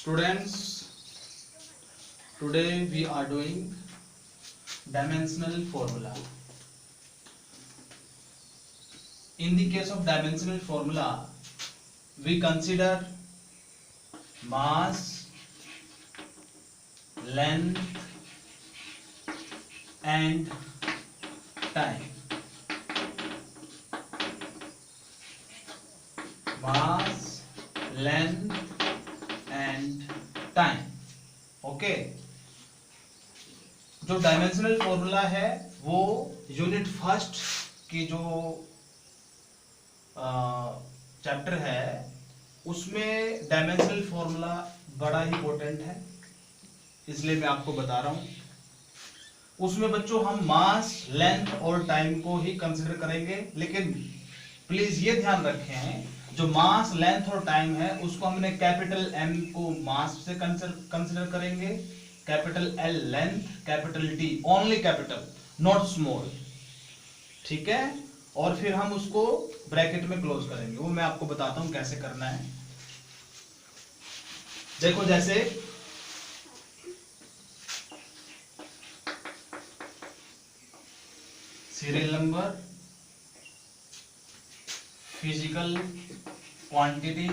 Students, today we are doing dimensional formula. In the case of dimensional formula, we consider mass, length and time. Mass, length and time. Okay, जो dimensional formula है वो unit first की जो chapter है उसमें dimensional formula बड़ा ही important है, इसलिए मैं आपको बता रहा हूं। उसमें बच्चों हम मास, लेंथ और टाइम को ही कंसिडर करेंगे, लेकिन प्लीज ये ध्यान रखें जो मास, लेंथ और टाइम है उसको हमने कैपिटल एम को मास से कंसिडर करेंगे, capital L length, capital T only capital not small, ठीक है। और फिर हम उसको ब्रैकेट में क्लोज करेंगे, वो मैं आपको बताता हूं कैसे करना है। देखो जैसे serial number, physical quantity,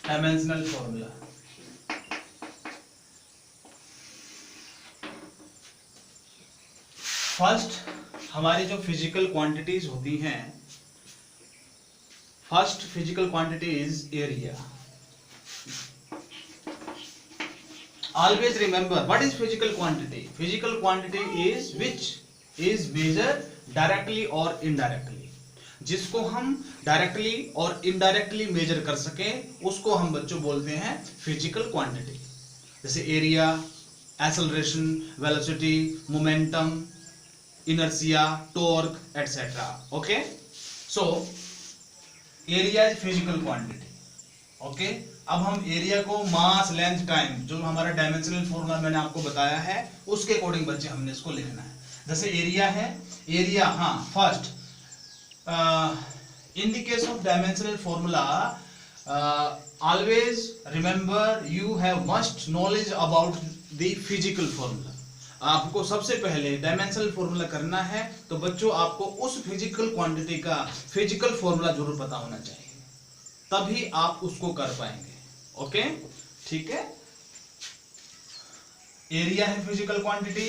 dimensional formula. First हमारी जो फिजिकल क्वांटिटीज होती हैं, first physical quantity is area. Always remember what is physical quantity. Physical quantity is which is measured directly or indirectly. जिसको हम डायरेक्टली और इनडायरेक्टली मेजर कर सकें उसको हम बच्चों बोलते हैं फिजिकल क्वांटिटी। जैसे area, acceleration, velocity, momentum, inertia, torque etcetera. Okay, so area is physical quantity. Okay, अब हम एरिया को मास, लेंथ, टाइम जो हमारा डायमेंशनल फॉर्मूला मैंने आपको बताया है उसके अकॉर्डिंग बच्चे हमने इसको लिखना है। जैसे एरिया है, एरिया, हाँ, first in the case of dimensional formula always remember you have must knowledge about the physical formula. आपको सबसे पहले डायमेंशनल फॉर्मूला करना है तो बच्चों आपको उस फिजिकल क्वांटिटी का फिजिकल फॉर्मूला जरूर पता होना चाहिए, तभी आप उसको कर पाएंगे। ओके, ठीक है। एरिया है फिजिकल क्वांटिटी,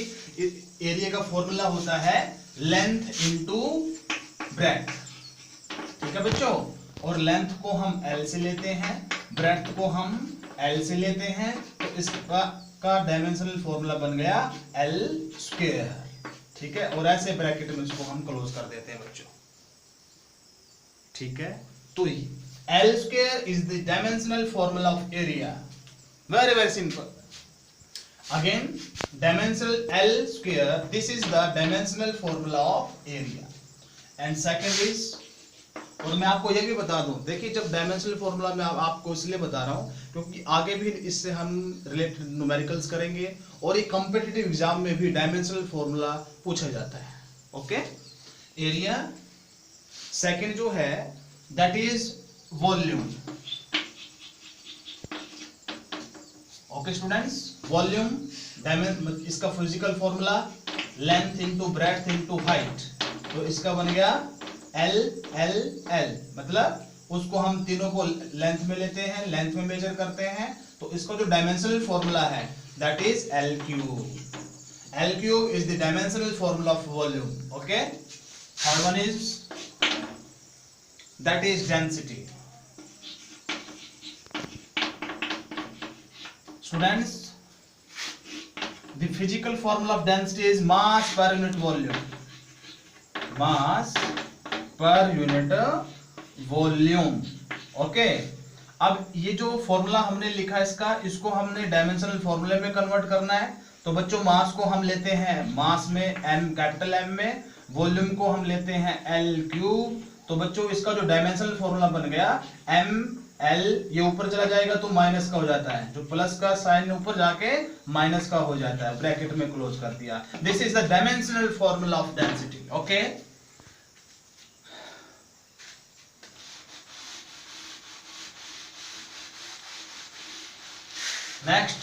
एरिया का फॉर्मूला होता है लेंथ इनटू ब्रेड्थ, ठीक है बच्चों। और लेंथ को हम एल से लेते हैं, ब्रेड्थ को हम एल से लेते हैं, तो इसका डायमेंशनल फॉर्मूला बन गया एल स्क्वायर, ठीक है। और ऐसे ब्रैकेट में इसको हम क्लोज कर देते हैं बच्चों, ठीक है। तो L square is the dimensional formula of area. Very very simple. Again, dimensional L square. This is the dimensional formula of area. And second is, और मैं आपको ये भी बता दूं, देखिए जब डायमेंशनल फॉर्मूला मैं आपको इसलिए बता रहा हूं क्योंकि आगे भी इससे हम रिलेटेड न्यूमेरिकल्स करेंगे और एक कॉम्पिटिटिव एग्जाम में भी डायमेंशनल फॉर्मूला पूछा जाता है। Okay, area. सेकंड जो है that is volume. Okay students, volume इसका physical formula length into breadth into height, तो इसका बन गया एल एल एल, मतलब उसको हम तीनों को लेंथ में लेते हैं, लेंथ में मेजर करते हैं, तो इसका जो डायमेंशनल फॉर्मूला है that is L cube. L cube is the dimensional formula of volume. Okay, third one is that is density. Students, the physical formula of density is mass per unit volume. Mass per unit volume. Okay, अब ये जो formula हमने लिखा है इसको हमने dimensional फॉर्मूले में कन्वर्ट करना है। तो बच्चों मास को हम लेते हैं मास में एम, कैपिटल एम में, वॉल्यूम को हम लेते हैं एल क्यूब। तो बच्चों इसका जो डायमेंशनल फॉर्मूला बन गया एम एल, ये ऊपर चला जाएगा तो माइनस का हो जाता है, जो प्लस का साइन ऊपर जाके माइनस का हो जाता है, ब्रैकेट में क्लोज कर दिया। This is the dimensional formula of density. Okay, next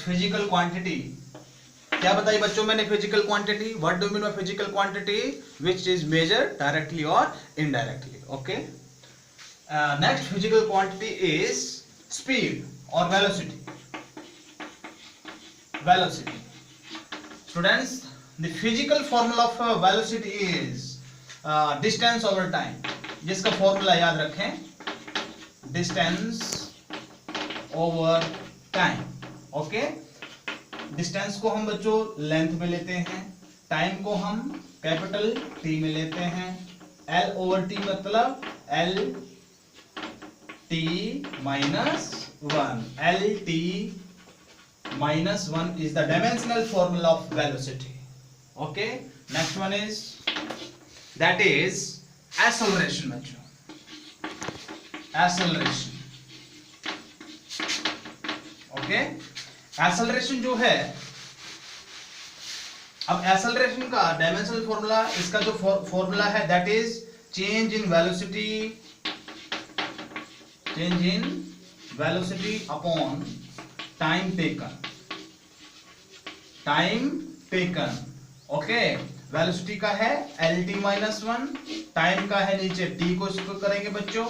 physical quantity. क्या बताई बच्चों मैंने physical quantity? What do mean by physical quantity? Which is measured directly और indirectly. Okay, next physical quantity is speed और velocity. Velocity students, the physical formula of velocity is distance over time. जिसका formula याद रखें, distance over time. Okay, distance को हम बच्चों length में लेते हैं, टाइम को हम कैपिटल टी में लेते हैं। एल ओवर टी मतलब L T minus one. L T minus 1 is the dimensional formula of velocity. Okay, next one is that is acceleration बच्चों, acceleration. Okay, acceleration जो है, अब acceleration का dimensional formula, इसका जो formula है that is change in velocity upon time taken. Okay, velocity का है L T minus one, time का है नीचे टी को इसको करेंगे बच्चों,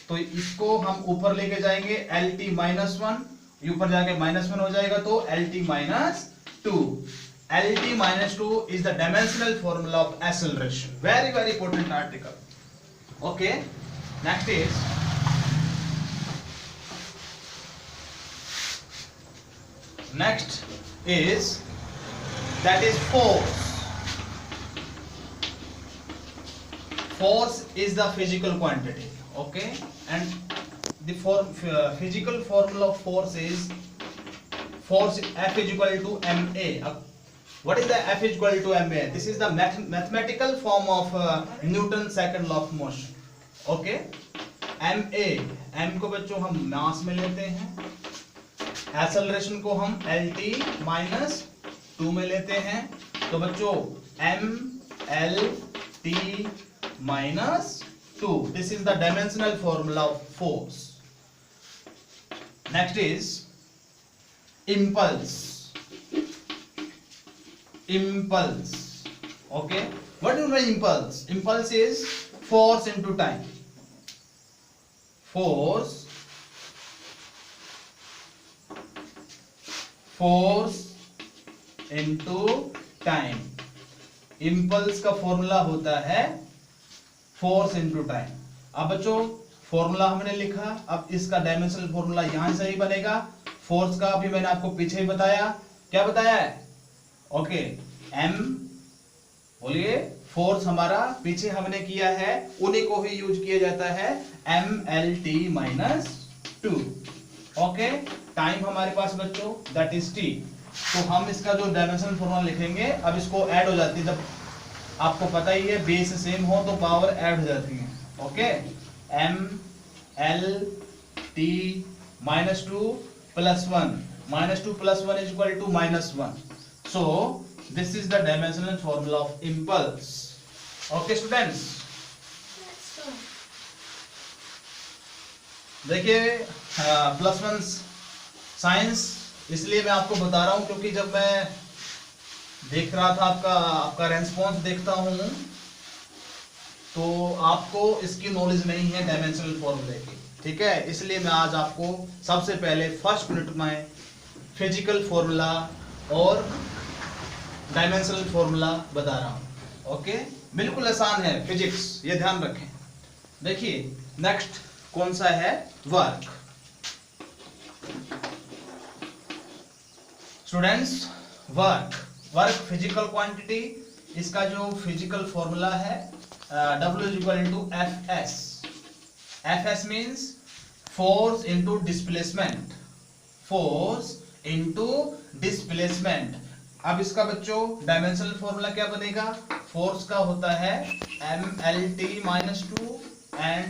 तो इसको हम ऊपर लेके जाएंगे एल टी माइनस वन, ऊपर जाके माइनस वन हो जाएगा तो L T minus to. L T minus two is the dimensional formula of acceleration. Very very important article. Okay, next is that is force. Force is the physical quantity. Okay, and the physical formula of force is F is equal to ma. What is the F is equal to ma? This is the mathematical form of Newton's second law of motion. Okay, m को बच्चों हम मास में लेते हैं, acceleration को हम L T minus to में लेते हैं, तो बच्चों M L T minus two, this is the dimensional formula of force. Next is impulse. Okay, what do mean impulse? Impulse is force into time. Force into time. Impulse का formula होता है force into time. अब बच्चों formula हमने लिखा, अब इसका dimensional formula यहां से ही बनेगा। फोर्स का अभी मैंने आपको पीछे ही बताया, क्या बताया है? ओके, एम बोलिए, फोर्स हमारा पीछे हमने किया है, उन्हीं को ही यूज किया जाता है, M L T minus two. Okay, time हमारे पास बच्चों दैट इज टी, तो हम इसका जो डायमेंशनल फॉर्मूला लिखेंगे, अब इसको ऐड हो जाती है, जब आपको पता ही है बेस सेम हो तो पावर ऐड हो जाती है। Okay, M L T minus two plus one, minus two plus one is equal to minus one, so this is the dimensional formula of impulse. Okay students, देखिए plus one science इसलिए मैं आपको बता रहा हूं क्योंकि जब मैं देख रहा था आपका रेस्पॉन्स देखता हूं तो आपको इसकी नॉलेज नहीं है डायमेंशनल फॉर्मूले की, ठीक है, इसलिए मैं आज आपको सबसे पहले फर्स्ट मिनट में फिजिकल फॉर्मूला और डायमेंशनल फॉर्मूला बता रहा हूं। ओके, बिल्कुल आसान है फिजिक्स, ये ध्यान रखें। देखिए नेक्स्ट कौन सा है? Work. Students, work physical quantity, इसका जो फिजिकल फॉर्मूला है W is equal to Fs. Fs means force into displacement. Force into displacement. अब इसका बच्चों डायमेंशनल फॉर्मूला क्या बनेगा? फोर्स का होता है mlt minus two and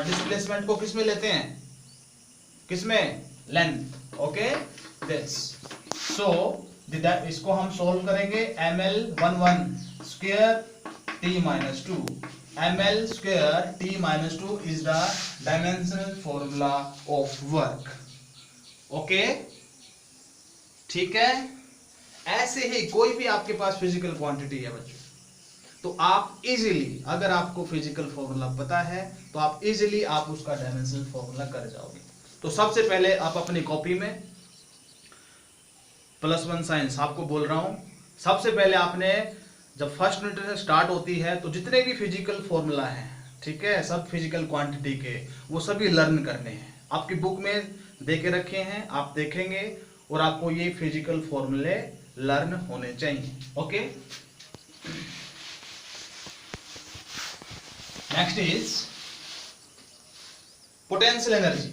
displacement को किस में लेते हैं? किसमें? लेंथ। ओके, दिस, सो इसको हम सोल्व करेंगे। ml 1 square t minus 2, ml square t minus 2 is the dimensional formula of work. Okay, ठीक है। ऐसे ही कोई भी आपके पास फिजिकल क्वांटिटी है बच्चों, तो आप इजीली, अगर आपको फिजिकल फॉर्मूला पता है तो आप इजीली आप उसका डायमेंशनल फॉर्मूला कर जाओगे। तो सबसे पहले आप अपनी कॉपी में, +1 साइंस आपको बोल रहा हूं, सबसे पहले आपने जब फर्स्ट यूनिट से स्टार्ट होती है तो जितने भी फिजिकल फॉर्मूला हैं, ठीक है, सब फिजिकल क्वांटिटी के, वो सभी लर्न करने हैं। आपकी बुक में दे के रखे हैं, आप देखेंगे और आपको ये फिजिकल फॉर्मूले लर्न होने चाहिए। Okay, next is potential energy.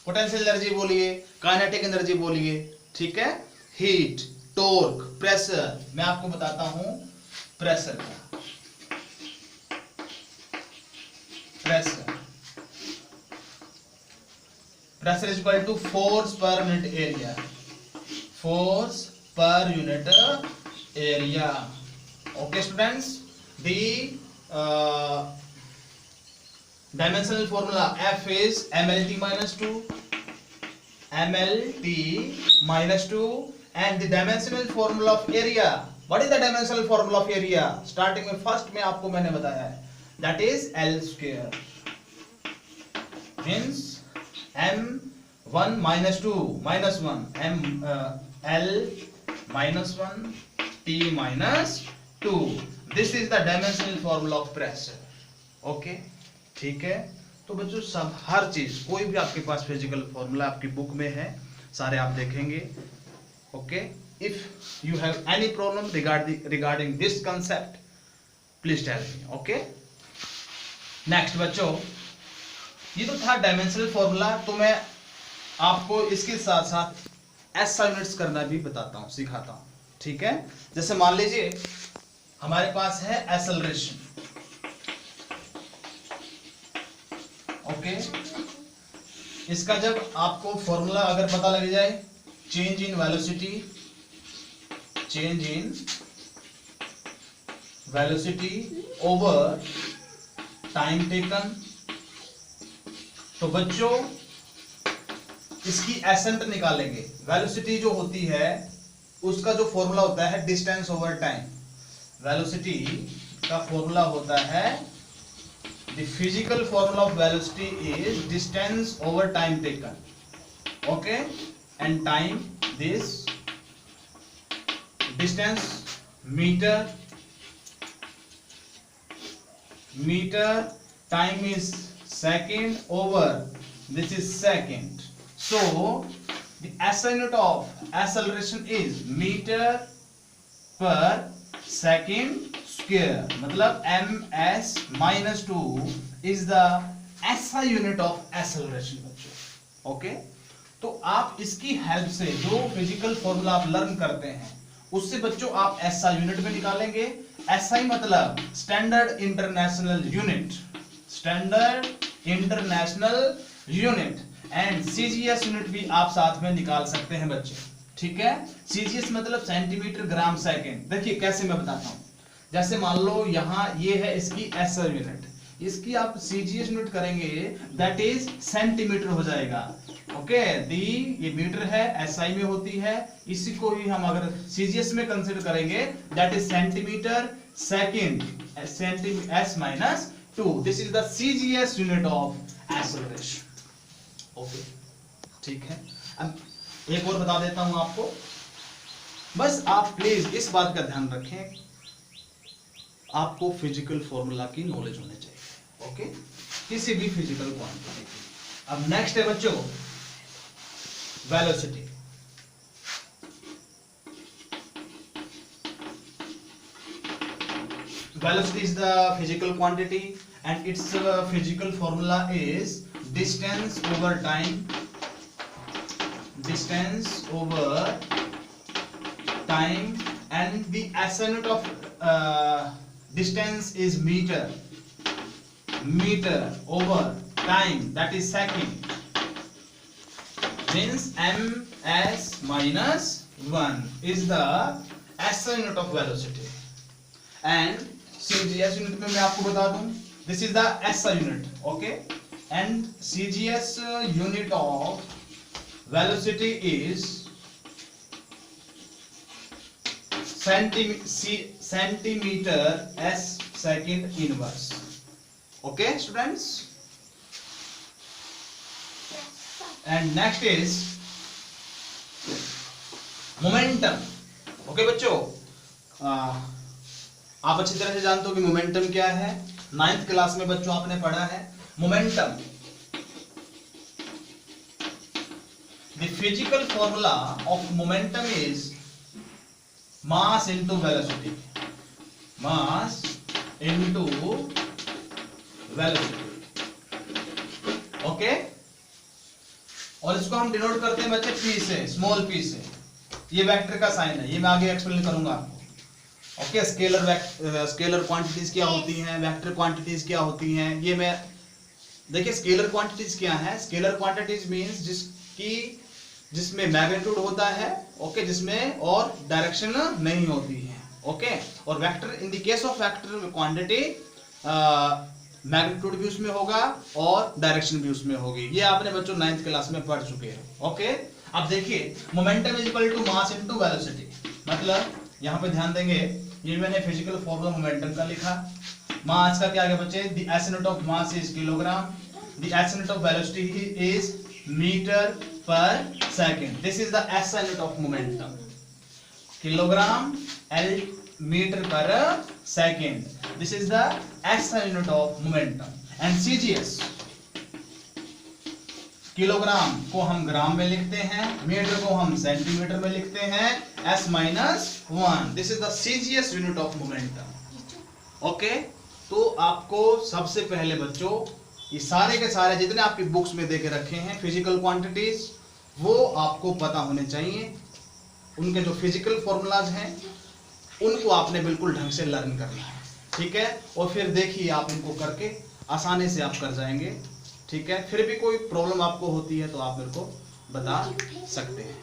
Potential energy बोलिए, काइनेटिक एनर्जी बोलिए, ठीक है, हीट, टॉर्क, प्रेशर। मैं आपको बताता हूं प्रेशर का। Pressure is equal to force per unit area. Force per unit area. Okay students, the dimensional formula F is mLT minus 2, mLT minus 2, and the dimensional formula of area. What is the dimensional formula of area? Starting में first में आपको मैंने बताया है, that is L square, means m1 minus 2 minus 1 L minus 1 T minus 2. This is the dimensional formula of pressure. Okay, ठीक है। तो बच्चों सब हर चीज, कोई भी आपके पास फिजिकल फॉर्मूला आपकी बुक में है, सारे आप देखेंगे। Okay, if you have any problem regarding this concept, please tell me. Okay, next बच्चों, ये तो था डायमेंशनल फॉर्मूला, तो मैं आपको इसके साथ साथ SI यूनिट्स करना भी बताता हूं, सिखाता हूं, ठीक है। जैसे मान लीजिए हमारे पास है एक्सेलरेशन। ओके, इसका जब आपको फॉर्मूला अगर पता लग जाए, change in velocity over time taken, तो बच्चों इसकी एसेंट निकालेंगे। वेलोसिटी जो होती है उसका जो फॉर्मूला होता है डिस्टेंस ओवर टाइम। वेलोसिटी का फॉर्मूला होता है, the physical formula of velocity is distance over time taken. Okay, and time, this distance meter, time is second over, this is second. So the SI unit of acceleration is meter per second square, मतलब ms minus 2 is the SI unit of acceleration बच्चों। Okay, तो आप इसकी help से जो physical formula आप learn करते हैं उससे बच्चों आप SI यूनिट में निकालेंगे। SI मतलब standard international unit, standard international unit, and CGS unit भी आप साथ में निकाल सकते हैं बच्चे, ठीक है। CGS मतलब सेंटीमीटर ग्राम सेकंड। देखिए कैसे मैं बताता हूं, जैसे मान लो यहां ये है इसकी SI यूनिट, इसकी आप CGS यूनिट करेंगे, दैट इज सेंटीमीटर हो जाएगा। ओके, दी ये मीटर है, SI में होती है, इसी को ही हम अगर CGS में कंसीडर करेंगे, that is centimetre second, S minus 2। This is the CGS unit of acceleration. Okay, ठीक है। अब एक और बता देता हूं आपको, बस आप प्लीज इस बात का ध्यान रखें, आपको फिजिकल फॉर्मूला की नॉलेज होनी चाहिए। ओके, किसी भी फिजिकल क्वांटिटी की। अब नेक्स्ट है बच्चों velocity. Velocity is the physical quantity and it's physical formula is distance over time, distance over time, and the SI unit of distance is meter over time, that is second, means ms minus 1 is the SI unit of velocity. And CGS unit में मैं आपको बता दूं, this is the SI unit, okay, and CGS unit of velocity is centimetre S second inverse. Okay students, and next is momentum. Okay बच्चों, आप अच्छी तरह से जानते हो कि मोमेंटम क्या है। 9th क्लास में बच्चों आपने पढ़ा है momentum. The physical formula of momentum is mass into velocity, mass into velocity. Okay, और इसको हम डिनोट करते हैं बच्चे पी से, स्मॉल पी से। ये वेक्टर का साइन है, ये मैं आगे एक्सप्लेन करूंगा आपको। ओके, स्केलर क्वांटिटीज क्या होती हैं, वेक्टर क्वांटिटीज क्या होती हैं, ये मैं देखिए। स्केलर क्वांटिटीज क्या है? स्केलर क्वांटिटीज मींस जिसमें मैग्नीट्यूड होता है, ओके, जिसमें और डायरेक्शन नहीं होती है। ओके, और vector, in the case of vector quantity magnitude भी उसमें होगा और डायरेक्शन भी उसमें होगी। ये आपने बच्चों 9th क्लास में पढ़ चुके हैं। ओके, अब देखिए momentum is equal to mass into velocity. मतलब यहाँ पे ध्यान देंगे, ये मैंने फिजिकल फॉर्मूला मोमेंटम का लिखा। मास का क्या है बच्चे? The S unit of mass is kilogram, the S unit of velocity is metre per second. This is the S unit of momentum, kilogram L metre per second. This is the S unit of momentum. And CGS, kilogram को हम ग्राम में लिखते हैं, metre को हम centimetre में लिखते हैं, s minus 1। This is the CGS unit of momentum. Okay, तो आपको सबसे पहले बच्चों ये सारे के सारे जितने आपकी बुक्स में देके रखे हैं फिजिकल क्वांटिटीज, वो आपको पता होने चाहिए। उनके जो फिजिकल फॉर्मूलाज हैं उनको आपने बिल्कुल ढंग से लर्न करना है, ठीक है। और फिर देखिए आप इनको करके आसानी से आप कर जाएंगे, ठीक है। फिर भी कोई प्रॉब्लम आपको होती है तो आप मेरे को बता सकते हैं।